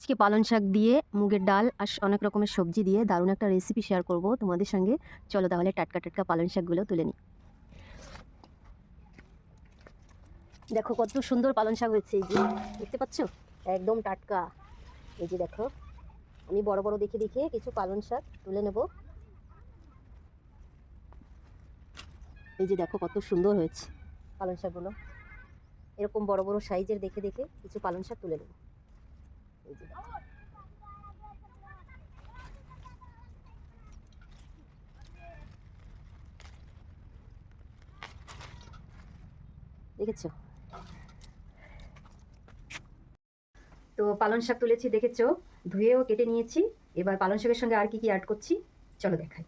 আজকে পালং শাক দিয়ে মুগের ডাল আর অনেক রকমের সবজি দিয়ে দারুণ একটা রেসিপি শেয়ার করব তোমাদের সঙ্গে। চলো তাহলে টাটকা টাটকা পালং শাকগুলো তুলে নিই। দেখো কত সুন্দর পালং শাক হয়েছে, এই যে দেখতে পাচ্ছ, একদম টাটকা। এই যে দেখো, আমি বড় বড় দেখে দেখে কিছু পালং শাক তুলে নেব। এই যে দেখো কত সুন্দর হয়েছে পালং শাকগুলো, এরকম বড় বড় সাইজের দেখে দেখে কিছু পালং শাক তুলে নেব। এই যে দেখেছো, তো পালং শাক তুলেছি দেখেছো, ধুয়েও কেটে নিয়েছি। এবার পালং শাকের সঙ্গে আর কি কি অ্যাড করছি চলো দেখাই।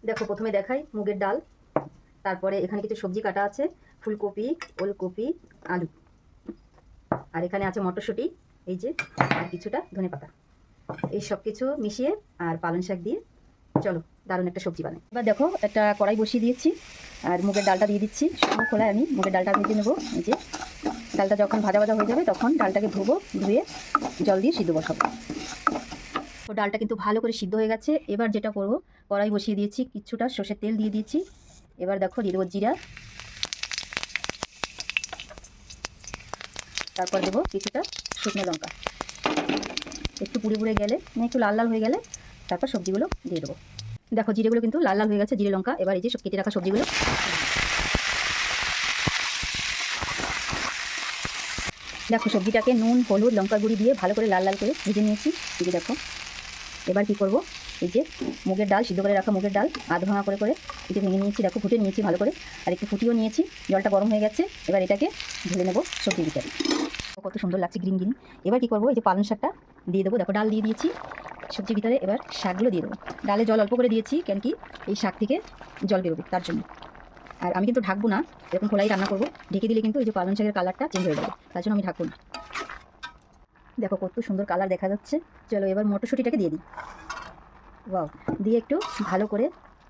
দেখো প্রথমে দেখাই মুগের ডাল, তারপরে এখানে কিছু সবজি কাটা আছে, ফুলকপি, ওলকপি, আলু, আর এখানে আছে মটরশুঁটি, এই যে, আর কিছুটা ধনেপাতা। এই সব কিছু মিশিয়ে আর পালং শাক দিয়ে চলো দারুণ একটা সবজি বানাই। এবার দেখো একটা কড়াই বসিয়ে দিয়েছি আর মুগের ডালটা দিয়ে দিচ্ছি। শুকনো খোলায় আমি মুগের ডালটা ভেজে নেবো। এই যে ডালটা যখন ভাজা ভাজা হয়ে যাবে তখন ডালটাকে ধুয়ে জল দিয়ে সিদ্ধ বসাবো। তো ডালটা কিন্তু ভালো করে সিদ্ধ হয়ে গেছে। এবার যেটা করব, কড়াই বসিয়ে দিয়েছি, কিছুটা সর্ষের তেল দিয়ে দিয়েছি। এবার দেখো দিয়ে দেবো জিরা, তারপর দেবো কিছুটা শুকনো লঙ্কা। একটু পুড়ে পুড়ে গেলে একটু লাল লাল হয়ে গেলে তারপর সবজিগুলো দিয়ে দেবো। দেখো জিরেগুলো কিন্তু লাল লাল হয়ে গেছে, জিরে লঙ্কা। এবার এই যে সব কেটে রাখা সবজিগুলো, দেখো সবজিটাকে নুন হলুদ লঙ্কা গুঁড়ি দিয়ে ভালো করে লাল লাল করে ভেজে নিয়েছি। এই যে দেখো, এবার কি করব, এই যে মুগের ডাল, সিদ্ধ করে রাখা মুগের ডাল আধ ভাঙা করে করে এটি ভেঙে নিয়েছি। দেখো ফুটে নিয়েছি ভালো করে, আর একটু ফুটিয়েও নিয়েছি। জলটা গরম হয়ে গেছে, এবার এটাকে ঢেলে নেবো সবজির ভিতরে। কত সুন্দর লাগছে গ্রিন গ্রিন। এবার কি করবো, এই যে পালং শাকটা দিয়ে দেবো। দেখো ডাল দিয়ে দিয়েছি সবজির ভিতরে, এবার শাকগুলো দিয়ে দেবো। ডালে জল অল্প করে দিয়েছি, কেন কি এই শাক থেকে জল বেরোবে তার জন্য। আর আমি কিন্তু ঢাকবো না, এরকম খোলাই রান্না করবো। ঢেকে দিলে কিন্তু এই যে পালং শাকের কালারটা চেঞ্জ হয়ে যাবে, তার জন্য আমি ঢাকবো না। দেখো কত সুন্দর কালার দেখা যাচ্ছে। চলো এবার মটরশুঁটিটাকে দিয়ে দিই। ওয়াও, দিয়ে একটু ভালো করে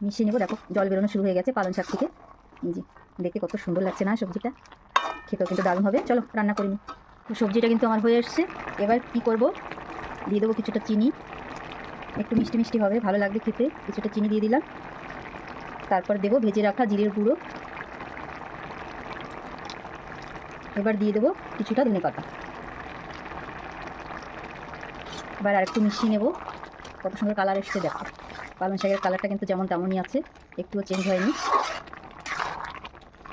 মিশিয়ে নেবো। দেখো জল বেরোনো শুরু হয়ে গেছে পালং শাক থেকে। এই যে দেখতে কত সুন্দর লাগছে না সবজিটা, খেতেও কিন্তু দারুণ হবে। চলো রান্না করে নিই। সবজিটা কিন্তু আমার হয়ে এসছে। এবার কি করব, দিয়ে দেবো কিছুটা চিনি, একটু মিষ্টি মিষ্টি হবে, ভালো লাগবে খেতে। কিছুটা চিনি দিয়ে দিলাম। তারপর দেবো ভেজে রাখা জিরের গুঁড়ো। এবার দিয়ে দেবো কিছুটা ধনেপাতা। এবার আরেকটু মিশিয়ে নেব। কত সুন্দর কালার এসছে দেখো, পালং শাকের কালারটা কিন্তু যেমন তেমনই আছে, একটুও চেঞ্জ হয়নি।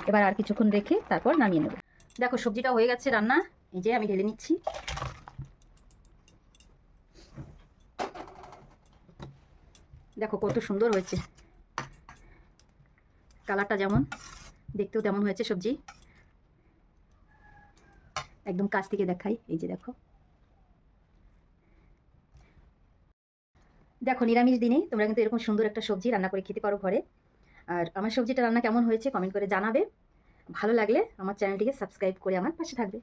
এবার আর কিছুক্ষণ রেখে তারপর নামিয়ে নেব। দেখো সবজিটা হয়ে গেছে রান্না, এই যে আমি ঢেলে নিচ্ছি। দেখো কত সুন্দর হয়েছে, কালারটা যেমন দেখতেও তেমন হয়েছে সবজি। একদম কাছ থেকে দেখাই, এই যে দেখো। দেখো নিরামিষ দিনে তোমরা কিন্তু এরকম সুন্দর একটা সবজি রান্না করে খেতে পারো ঘরে। আর আমার সবজিটা রান্না কেমন হয়েছে কমেন্ট করে জানাবে। ভালো লাগলে আমার চ্যানেলটিকে সাবস্ক্রাইব করে আমার পাশে থাকবে।